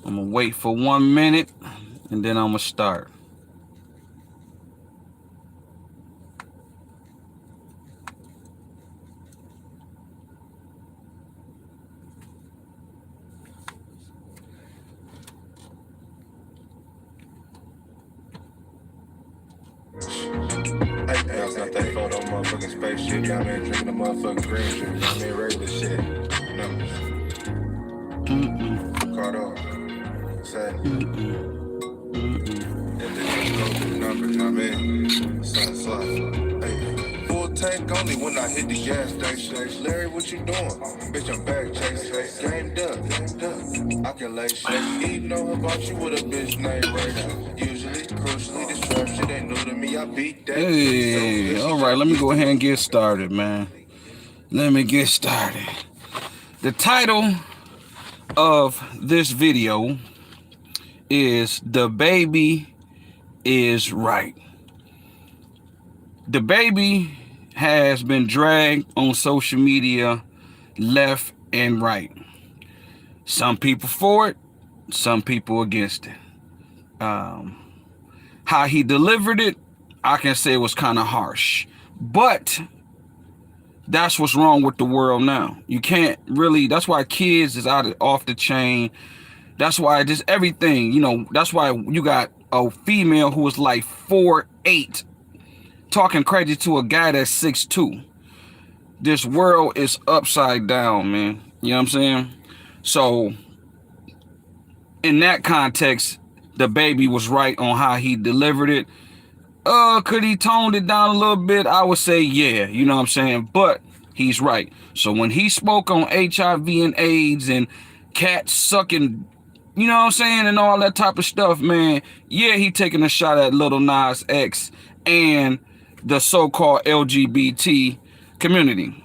I'm gonna wait for 1 minute and then I'm gonna start. Hey, now it's not that photo, motherfucking spaceship. Y'all been drinking the motherfucking green juice. Y'all been regular shit. No. Caught up. Say. And then just go through the numbers, I mean. Son. Hey. Full tank only when I hit the gas station. Larry, what you doing? Bitch, I'm back chasing. Gamed up. I can lay shit. Even know about you with a bitch named Rachel. Usually, crucially, this trap shit ain't new to me. I beat that. Hey, all right, let me go ahead and get started, man. Let me get started. The title of this video is "The Baby is Right." The baby has been dragged on social media left and right. Some people for it, some people against it. How he delivered it, I can say it was kind of harsh. But that's what's wrong with the world now. You can't really, that's why kids is off the chain. That's why just everything, you know, that's why you got a female who was like 4'8", talking crazy to a guy that's 6'2". This world is upside down, man. You know what I'm saying? So in that context, the baby was right on how he delivered it. Could he toned it down a little bit? I would say yeah, you know what I'm saying? But he's right. So when he spoke on HIV and AIDS and cat sucking, you know what I'm saying, and all that type of stuff, man, yeah, he taking a shot at Lil Nas X and the so-called LGBT community.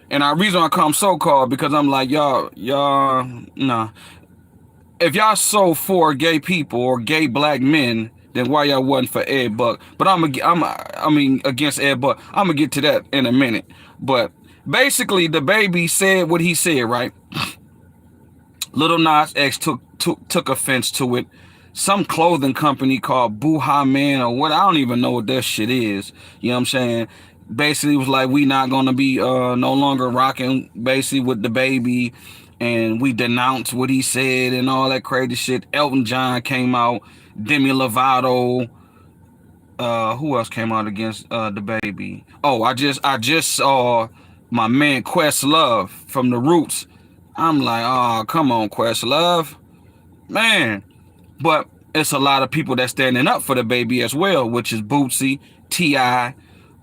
And the reason I call him so-called because I'm like, y'all, nah. If y'all so for gay people or gay black men, then why y'all wasn't for Ed Buck? But I mean against Ed Buck. I'm gonna get to that in a minute. But basically, the baby said what he said, right? Lil Nas X took offense to it. Some clothing company called Buha Man or what, I don't even know what that shit is. You know what I'm saying? Basically was like, we not gonna be no longer rocking basically with the baby, and we denounced what he said and all that crazy shit. Elton John came out, Demi Lovato, who else came out against the baby? Oh, I just saw my man Questlove from The Roots. I'm like, oh, come on, Questlove, man. But it's a lot of people that's standing up for the baby as well, which is Bootsy, T.I.,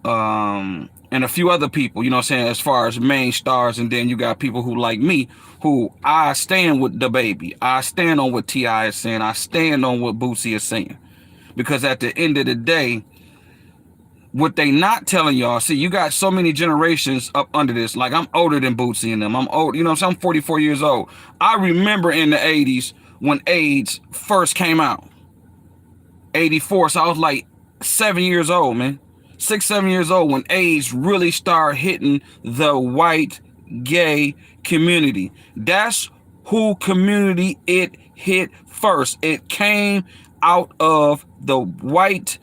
and a few other people, you know what I'm saying, as far as main stars. And then you got people who like me, who I stand with the baby. I stand on what T.I. is saying. I stand on what Bootsy is saying. Because at the end of the day, what they not telling y'all, see, you got so many generations up under this. Like, I'm older than Bootsy and them. I'm old, you know what I'm saying? I'm 44 years old. I remember in the 80s when AIDS first came out. 84, so I was like 7 years old, man. 6, 7 years old when AIDS really started hitting the white gay community. That's who community it hit first. It came out of the white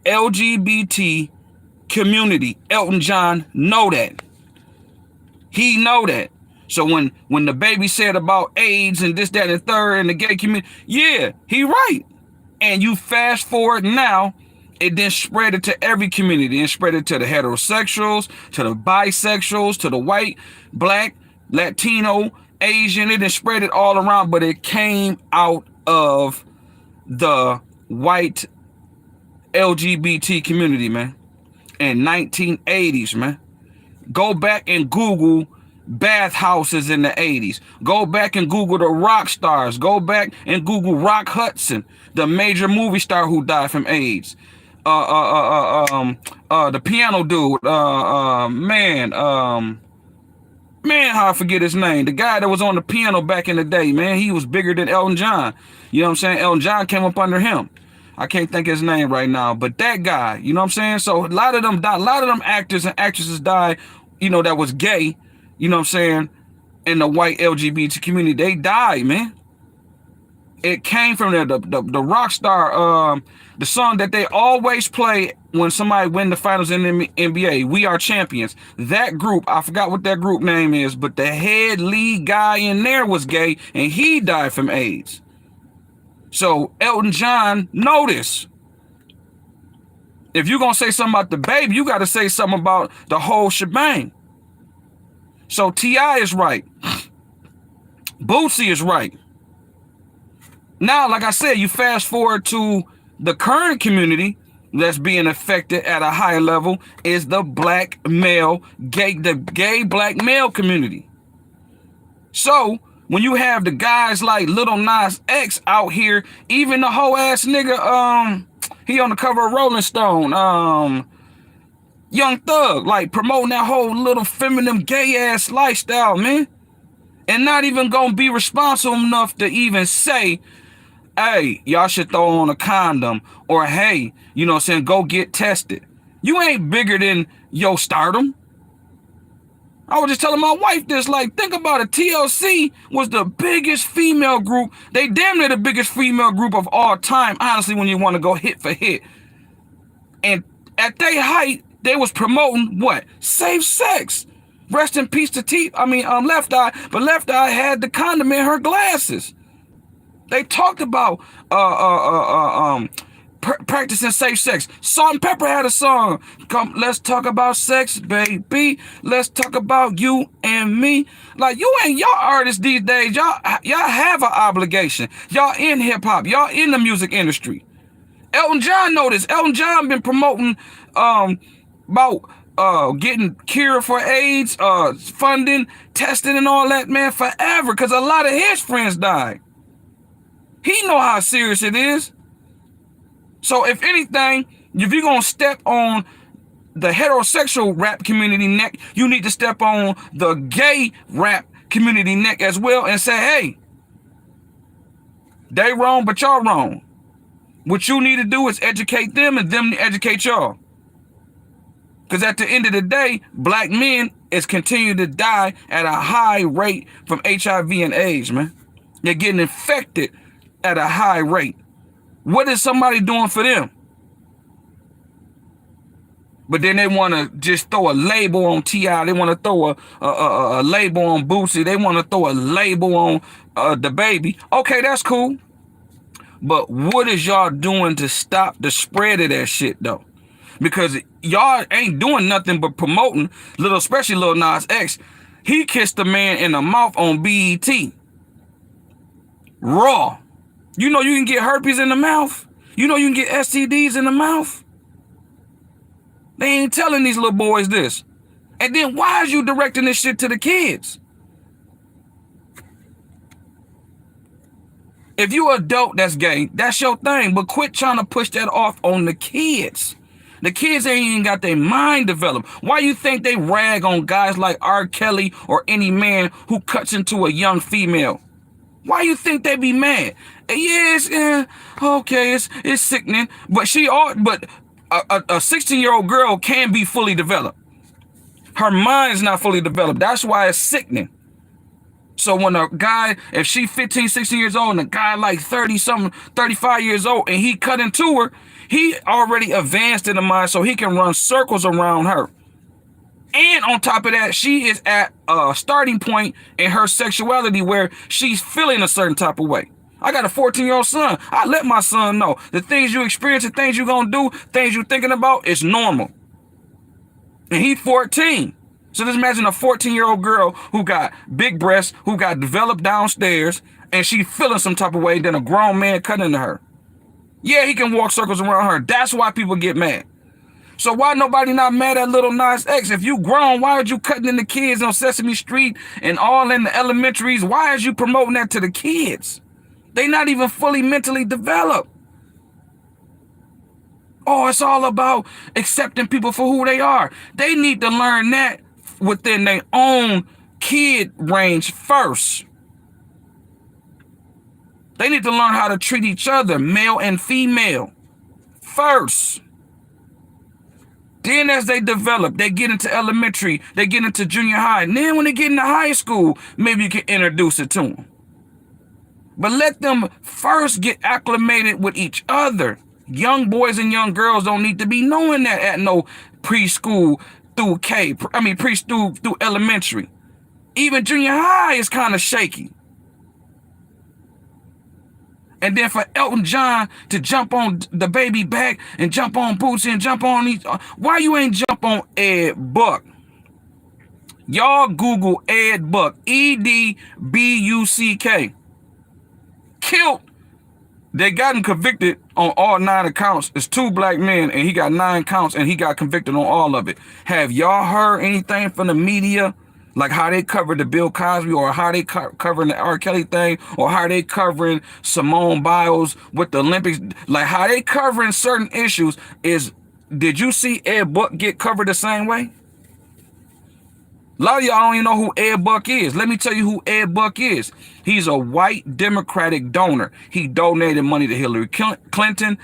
LGBT community. Elton John know that. He know that. So when the baby said about AIDS and this, that, and third and the gay community, yeah, he right. And you fast forward now, it then spread it to every community. It spread it to the heterosexuals, to the bisexuals, to the white, black, Latino, Asian. It then spread it all around, but it came out of the white LGBT community, man. In 1980s, man. Go back and Google bathhouses in the 80s. Go back and Google the rock stars. Go back and Google Rock Hudson, the major movie star who died from AIDS. The piano dude, man, how I forget his name. The guy that was on the piano back in the day, man, he was bigger than Elton John. You know what I'm saying? Elton John came up under him. I can't think his name right now, but that guy, you know what I'm saying? So a lot of them died, a lot of them actors and actresses died, you know, that was gay, you know what I'm saying? in the white LGBT community. They died, man. It came from there. The rock star, the song that they always play when somebody win the finals in the NBA, We Are Champions. That group, I forgot what that group name is, but the head lead guy in there was gay, and he died from AIDS. So Elton John, notice. If you're going to say something about the baby, you got to say something about the whole shebang. So T.I. is right. Bootsy is right. Now, like I said, you fast forward to the current community that's being affected at a higher level is the black male, the gay black male community. So when you have the guys like Lil Nas X out here, even the whole ass nigga, he on the cover of Rolling Stone, Young Thug, like promoting that whole little feminine gay ass lifestyle, man. And not even gonna be responsible enough to even say, hey, y'all should throw on a condom, or hey, you know what I'm saying, go get tested. You ain't bigger than your stardom. I was just telling my wife this, like, think about it. TLC was the biggest female group. They damn near the biggest female group of all time, honestly, when you want to go hit for hit. And at their height, they was promoting what? Safe sex. Rest in peace to Left Eye, but Left Eye had the condom in her glasses. They talked about practicing safe sex. Salt-N-Pepa had a song. Come, let's talk about sex, baby. Let's talk about you and me. Like, you ain't y'all artists these days. Y'all have an obligation. Y'all in hip hop. Y'all in the music industry. Elton John noticed. Elton John been promoting about getting cure for AIDS, funding, testing, and all that, man, forever. Because a lot of his friends died. He know how serious it is. So if anything, if you're going to step on the heterosexual rap community neck, you need to step on the gay rap community neck as well and say, hey, they wrong, but y'all wrong. What you need to do is educate them and them to educate y'all. Because at the end of the day, black men is continuing to die at a high rate from HIV and AIDS, man. They're getting infected at a high rate. What is somebody doing for them? But then they want to just throw a label on T.I. They want to throw a label on Bootsy. They want to throw a label on the baby. Okay, that's cool. But what is y'all doing to stop the spread of that shit, though? Because y'all ain't doing nothing but promoting, especially Lil Nas X. He kissed a man in the mouth on BET. Raw. You know you can get herpes in the mouth. You know you can get STDs in the mouth. They ain't telling these little boys this. And then why is you directing this shit to the kids? If you adult that's gay, that's your thing. But quit trying to push that off on the kids. The kids ain't even got their mind developed. Why you think they rag on guys like R. Kelly or any man who cuts into a young female? Why you think they be mad? Yeah, okay, it's sickening. But a 16-year-old girl can be fully developed. Her mind's not fully developed. That's why it's sickening. So when a guy, if she 15, 16 years old and a guy like 30-something, 35 years old, and he cut into her, he already advanced in the mind so he can run circles around her. And on top of that, she is at a starting point in her sexuality where she's feeling a certain type of way. I got a 14-year-old son. I let my son know the things you experience, the things you're going to do, things you're thinking about, it's normal. And he's 14. So just imagine a 14-year-old girl who got big breasts, who got developed downstairs, and she feeling some type of way, then a grown man cut into her. Yeah, he can walk circles around her. That's why people get mad. So why nobody not mad at Lil Nas X? If you grown, why are you cutting in the kids on Sesame Street and all in the elementaries? Why is you promoting that to the kids? They not even fully mentally developed. Oh, it's all about accepting people for who they are. They need to learn that within their own kid range first. They need to learn how to treat each other, male and female, first. Then as they develop, they get into elementary, they get into junior high. And then when they get into high school, maybe you can introduce it to them. But let them first get acclimated with each other. Young boys and young girls don't need to be knowing that at no preschool through preschool through elementary. Even junior high is kind of shaky. And then for Elton John to jump on the baby back and jump on Bootsy and jump on these, why you ain't jump on Ed Buck? Y'all Google Ed Buck, EDBUCK. Killed. They got him convicted on all 9 accounts. It's 2 black men and he got 9 counts and he got convicted on all of it. Have y'all heard anything from the media? Like how they covered the Bill Cosby, or how they covering the R. Kelly thing, or how they covering Simone Biles with the Olympics. Like how they covering certain issues did you see Ed Buck get covered the same way? A lot of y'all don't even know who Ed Buck is. Let me tell you who Ed Buck is. He's a white Democratic donor. He donated money to Hillary Clinton,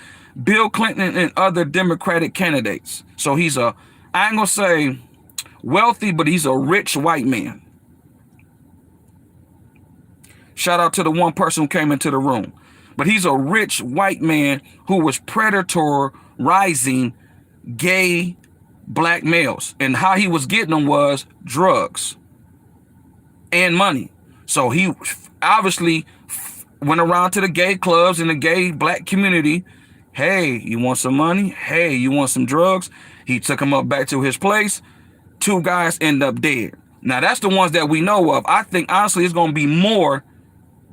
Bill Clinton, and other Democratic candidates. So he's I ain't gonna say wealthy, but he's a rich white man. Shout out to the one person who came into the room. But he's a rich white man who was predator-rising gay black males. And how he was getting them was drugs and money. So he obviously went around to the gay clubs in the gay black community. Hey, you want some money? Hey, you want some drugs? He took them up back to his place. 2 guys end up dead. Now, that's the ones that we know of. I think, honestly, it's going to be more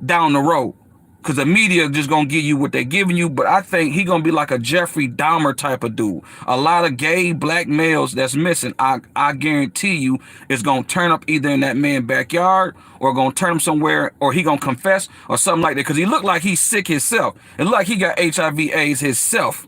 down the road because the media just going to give you what they're giving you. But I think he going to be like a Jeffrey Dahmer type of dude. A lot of gay black males that's missing, I guarantee you, is going to turn up either in that man's backyard or going to turn him somewhere, or he going to confess or something like that, because he looked like he's sick himself. It looked like he got HIV/AIDS himself.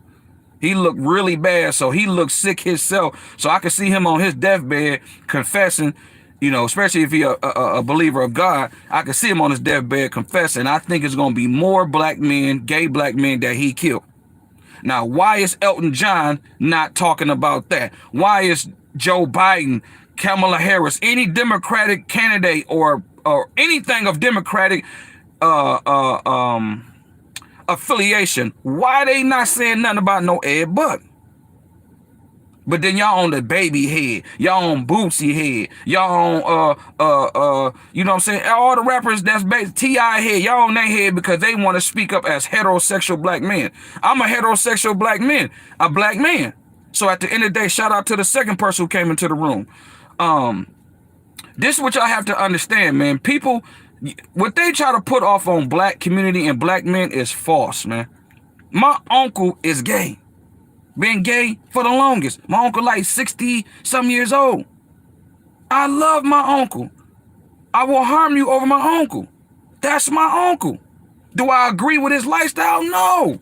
He looked really bad, so he looked sick himself. So I could see him on his deathbed confessing, you know, especially if he's a believer of God. I could see him on his deathbed confessing. I think it's going to be more black men, gay black men that he killed. Now, why is Elton John not talking about that? Why is Joe Biden, Kamala Harris, any Democratic candidate or anything of Democratic affiliation, why they not saying nothing about no Ed Buck? But then y'all on the baby head, y'all on Bootsy head, y'all on you know what I'm saying, all the rappers that's T.I. head, y'all on their head because they want to speak up as heterosexual black men. I'm a heterosexual black man, a black man. So at the end of the day, shout out to the second person who came into the room. This is what y'all have to understand, man. People, what they try to put off on black community and black men is false, man. My uncle is gay. Been gay for the longest. My uncle like 60-some years old. I love my uncle. I will harm you over my uncle. That's my uncle. Do I agree with his lifestyle? No.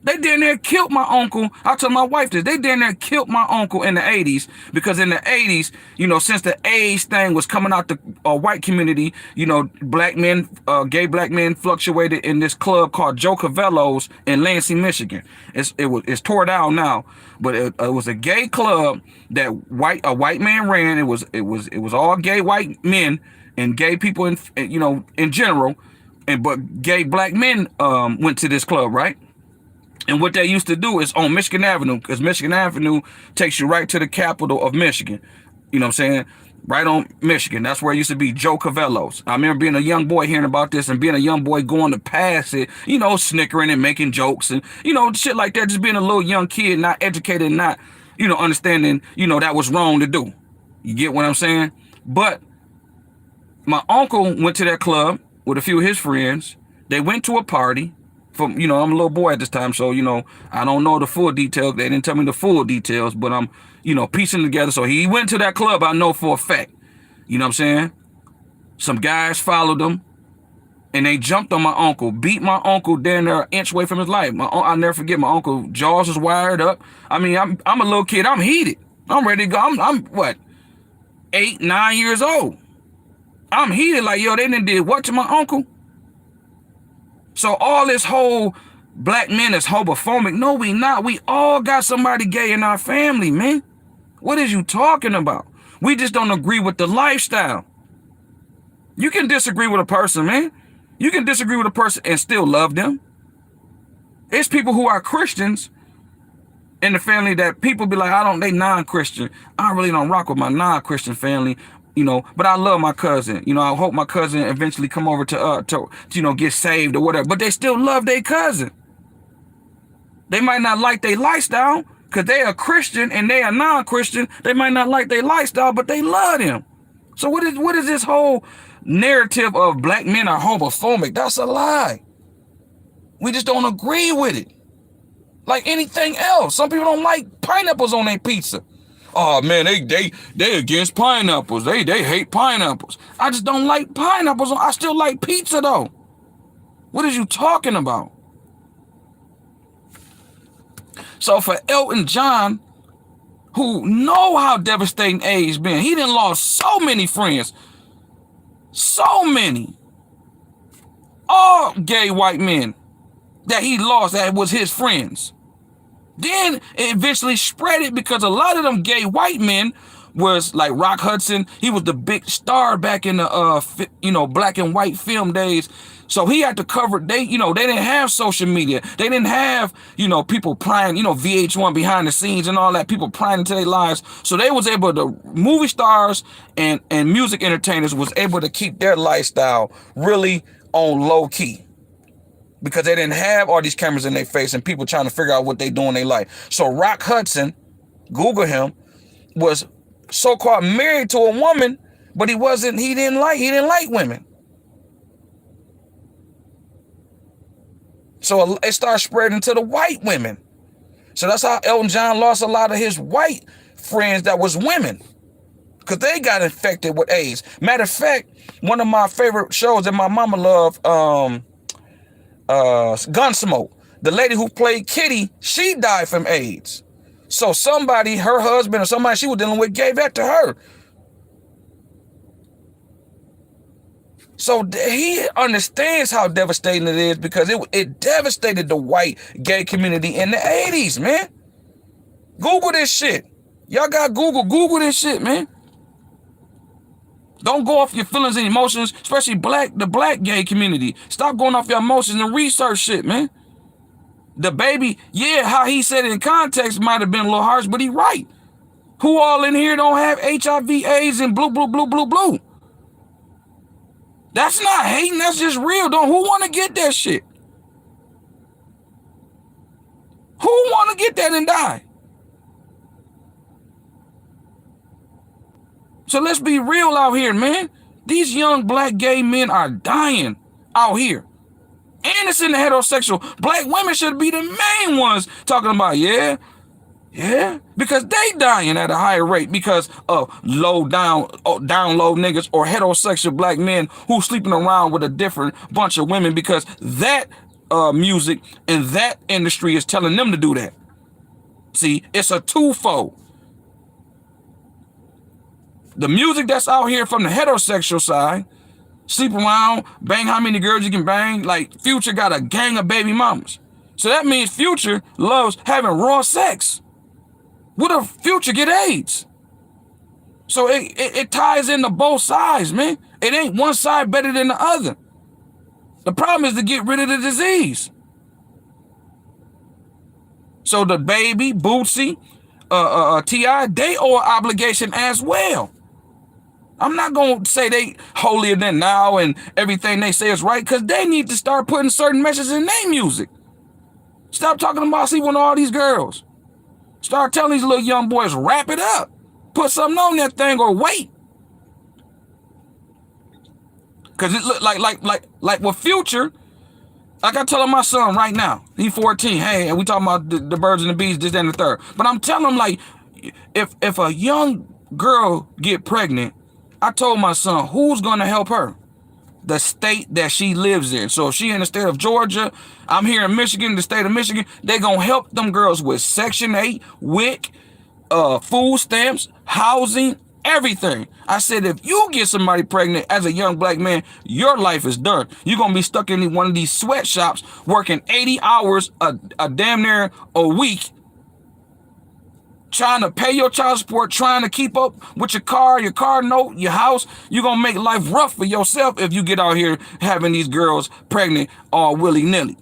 They down there killed my uncle. I told my wife this. They down there killed my uncle in the 80s because in the 80s, you know, since the AIDS thing was coming out the white community, you know, black men, gay black men fluctuated in this club called Joe Cavello's in Lansing, Michigan. It's tore down now, but it was a gay club that a white man ran. It was all gay white men and gay people in general, but gay black men went to this club, right? And what they used to do is on Michigan Avenue, because Michigan Avenue takes you right to the capital of Michigan. You know what I'm saying? Right on Michigan. That's where it used to be Joe Cavello's. I remember being a young boy hearing about this and being a young boy going to pass it, you know, snickering and making jokes and, you know, shit like that. Just being a little young kid, not educated, not, you know, understanding, you know, that was wrong to do. You get what I'm saying? But my uncle went to that club with a few of his friends. They went to a party. From, you know, I'm a little boy at this time, so, you know, I don't know the full details. They didn't tell me the full details, but I'm, you know, piecing together. So he went to that club, I know for a fact. You know what I'm saying? Some guys followed him, and they jumped on my uncle, beat my uncle down there an inch away from his life. I'll never forget, my uncle jaws was wired up. I mean, I'm a little kid. I'm heated. I'm ready to go. I'm what, 8, 9 years old. I'm heated like, yo, they done did what to my uncle? So all this whole black men is homophobic. No, we not. We all got somebody gay in our family, man. What is you talking about? We just don't agree with the lifestyle. You can disagree with a person, man. You can disagree with a person and still love them. It's people who are Christians in the family that people be like, they non-Christian. I really don't rock with my non-Christian family, but I love my cousin. I hope my cousin eventually come over to get saved or whatever. But they still love their cousin. They might not like their lifestyle because they are Christian and they are non-Christian. They might not like their lifestyle, but they love them. So what is this whole narrative of black men are homophobic? That's a lie. We just don't agree with it. Like anything else. Some people don't like pineapples on their pizza. Oh man, they against pineapples. They hate pineapples. I just don't like pineapples. I still like pizza though. What is you talking about? So for Elton John, who know how devastating AIDS been, he done lost so many friends. So many. All gay white men that he lost that was his friends. Then it eventually spread it because a lot of them gay white men was like Rock Hudson. He was the big star back in the black and white film days. So he had to cover. They didn't have social media. They didn't have people prying VH1 behind the scenes and all that. People prying into their lives. So they was able to movie stars and music entertainers was able to keep their lifestyle really on low key. Because they didn't have all these cameras in their face and people trying to figure out what they do in their life. So Rock Hudson, Google him, was so-called married to a woman, but he didn't like women. So it started spreading to the white women. So that's how Elton John lost a lot of his white friends that was women. Because they got infected with AIDS. Matter of fact, one of my favorite shows that my mama loved, Gunsmoke. The lady who played Kitty, she died from AIDS. So somebody, her husband or somebody she was dealing with, gave that to her. So he understands how devastating it is because it devastated the white gay community in the 80s, man. Google this shit. Y'all got Google this shit, man. Don't go off your feelings and emotions, especially the black gay community. Stop going off your emotions and research shit, man. The baby, yeah, how he said it in context might have been a little harsh, but he right. Who all in here don't have HIV, AIDS, and blue? That's not hating, that's just real. Who want to get that shit? Who want to get that and die? So let's be real out here, man. These young black gay men are dying out here. And it's in the heterosexual. Black women should be the main ones talking about, yeah, because they dying at a higher rate because of down low niggas or heterosexual black men who sleeping around with a different bunch of women because that music and that industry is telling them to do that. See, it's a twofold. The music that's out here from the heterosexual side, sleep around, bang how many girls you can bang. Like Future got a gang of baby mamas. So that means Future loves having raw sex. What if Future get AIDS? So it ties into both sides, man. It ain't one side better than the other. The problem is to get rid of the disease. So the Baby, Bootsy, T.I., they owe an obligation as well. I'm not going to say they holier than now and everything they say is right because they need to start putting certain messages in their music. Stop talking about sleeping with all these girls. Start telling these little young boys, wrap it up. Put something on that thing or wait. Because it look like with Future, like I telling my son right now, he's 14, hey, and we talking about the birds and the bees, this, that, and the third. But I'm telling him, like, if a young girl get pregnant, I told my son, who's going to help her? The state that she lives in. So if she in the state of Georgia, I'm here in Michigan, the state of Michigan, they going to help them girls with Section 8, WIC, food stamps, housing, everything. I said, if you get somebody pregnant as a young black man, your life is done. You're going to be stuck in one of these sweatshops working 80 hours a damn near a week, trying to pay your child support, trying to keep up with your car note, your house. You're going to make life rough for yourself if you get out here having these girls pregnant all willy-nilly.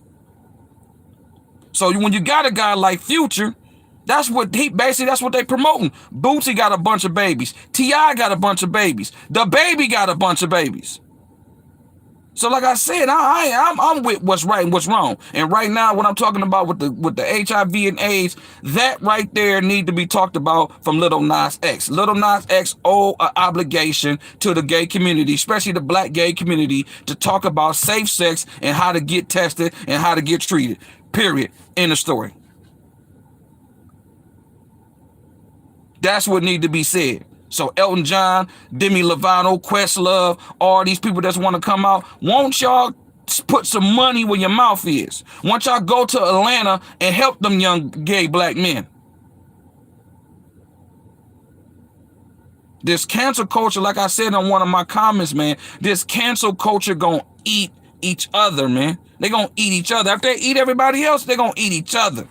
So when you got a guy like Future, that's what they promoting. Bootsy got a bunch of babies. T.I. got a bunch of babies. The Baby got a bunch of babies. So like I said, I'm with what's right and what's wrong. And right now, what I'm talking about with the HIV and AIDS, that right there need to be talked about from Lil Nas X. Lil Nas X owe an obligation to the gay community, especially the black gay community, to talk about safe sex and how to get tested and how to get treated. Period. End of story. That's what need to be said. So Elton John, Demi Lovato, Questlove, all these people that want to come out, won't y'all put some money where your mouth is? Won't y'all go to Atlanta and help them young gay black men? This cancel culture, like I said in one of my comments, man, this cancel culture gonna eat each other, man. They gonna eat each other. After they eat everybody else, they gonna eat each other.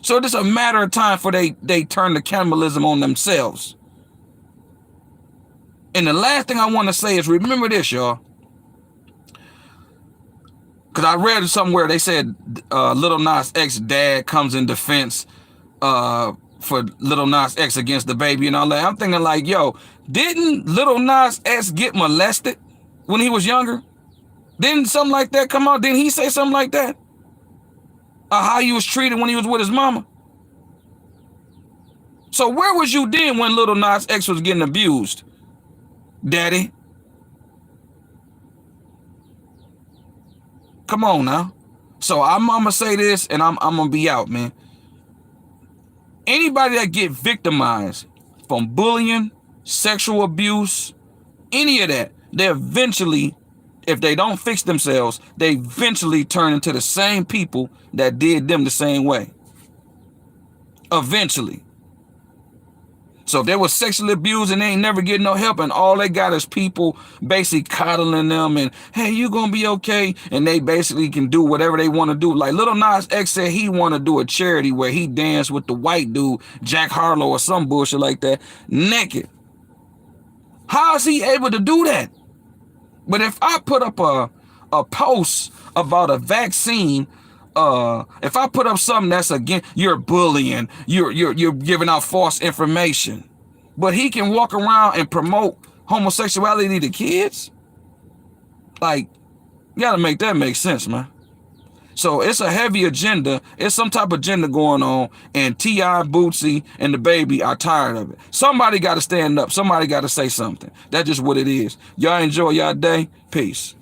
So it's a matter of time for they turn the cannibalism on themselves. And the last thing I want to say is, remember this, y'all. Because I read somewhere they said Lil Nas X dad comes in defense for Lil Nas X against the Baby and all that. I'm thinking like, yo, didn't Lil Nas X get molested when he was younger? Didn't something like that come out? Didn't he say something like that? How he was treated when he was with his mama? So where was you then when Lil Nas X was getting abused, daddy? Come on now. So I'm gonna say this and I'm gonna be out, man. Anybody that get victimized from bullying, sexual abuse, any of that, they eventually, if they don't fix themselves, they eventually turn into the same people that did them the same way. Eventually. So if they were sexually abused and they ain't never getting no help, and all they got is people basically coddling them and, hey, you gonna be okay, and they basically can do whatever they want to do. Like Lil Nas X said he want to do a charity where he danced with the white dude, Jack Harlow or some bullshit like that, naked. How is he able to do that? But if I put up a post about a vaccine, if I put up something that's again, you're bullying, you're giving out false information, but he can walk around and promote homosexuality to kids, like, you gotta make that make sense, man. So it's a heavy agenda. It's some type of agenda going on, and T.I., Bootsy, and the Baby are tired of it. Somebody got to stand up. Somebody got to say something. That's just what it is. Y'all enjoy y'all day. Peace.